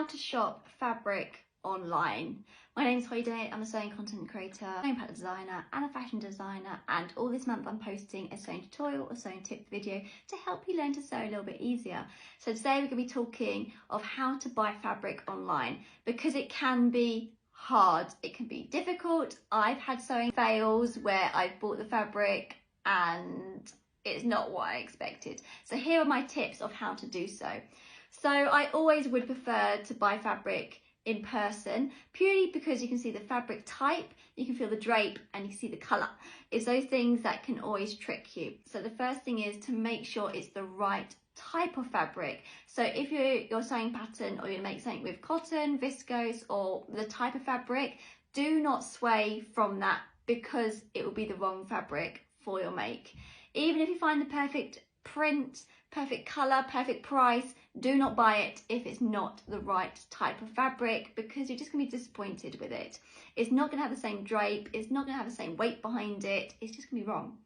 to shop fabric online. My name is Dennett. I'm a sewing content creator, sewing pattern designer and a fashion designer, and all this month I'm posting a sewing tutorial or sewing tip video to help you learn to sew a little bit easier. So today we're going to be talking of how to buy fabric online, because it can be hard, it can be difficult. I've had sewing fails where I've bought the fabric and it's not what I expected. So here are my tips of how to do so. So I always would prefer to buy fabric in person, purely because you can see the fabric type, you can feel the drape and you can see the colour. It's those things that can always trick you. So the first thing is to make sure it's the right type of fabric. So if your sewing pattern, or you make something with cotton, viscose, or the type of fabric, do not sway from that, because it will be the wrong fabric for your make. Even if you find the perfect print, perfect colour, perfect price, do not buy it if it's not the right type of fabric, because you're just going to be disappointed with it. It's not going to have the same drape, it's not going to have the same weight behind it, it's just going to be wrong.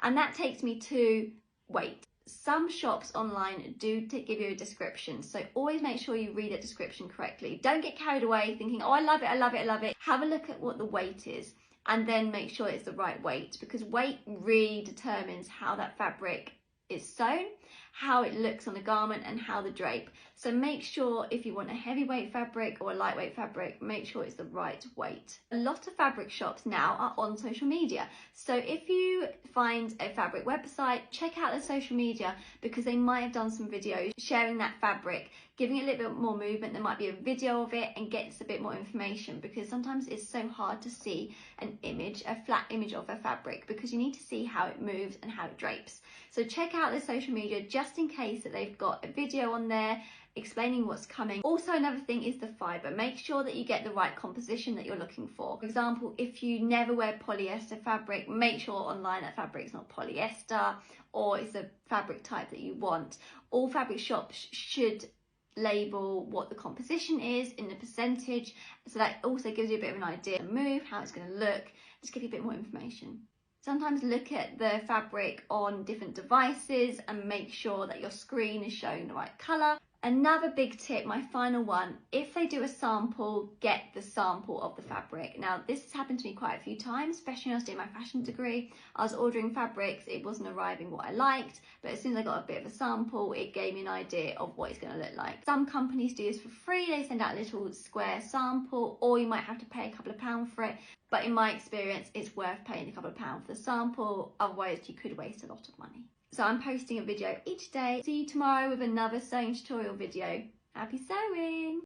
And that takes me to weight. Some shops online do give you a description, so always make sure you read a description correctly. Don't get carried away thinking, oh, I love it, I love it, I love it. Have a look at what the weight is, and then make sure it's the right weight, because weight really determines how that fabric is sewn, how it looks on the garment, and how the drape. So make sure, if you want a heavyweight fabric or a lightweight fabric, make sure it's the right weight. A lot of fabric shops now are on social media, so if you find a fabric website, check out their social media, because they might have done some videos sharing that fabric, giving it a little bit more movement. There might be a video of it and gets a bit more information, because sometimes it's so hard to see an image, a flat image of a fabric, because you need to see how it moves and how it drapes. So check out their social media just in case that they've got a video on there explaining what's coming. Also, another thing is the fibre. Make sure that you get the right composition that you're looking for. For example, if you never wear polyester fabric, make sure online that fabric's not polyester, or it's a fabric type that you want. All fabric shops should label what the composition is in the percentage, so that also gives you a bit of an idea of the move, how it's going to look, just give you a bit more information. Sometimes look at the fabric on different devices and make sure that your screen is showing the right colour. Another big tip, my final one, if they do a sample, get the sample of the fabric. Now, this has happened to me quite a few times, especially when I was doing my fashion degree. I was ordering fabrics, it wasn't arriving what I liked, but as soon as I got a bit of a sample, it gave me an idea of what it's going to look like. Some companies do this for free, they send out a little square sample, or you might have to pay a couple of pounds for it, but in my experience, it's worth paying a couple of pounds for the sample, otherwise you could waste a lot of money. So I'm posting a video each day. See you tomorrow with another sewing tutorial video. Happy sewing!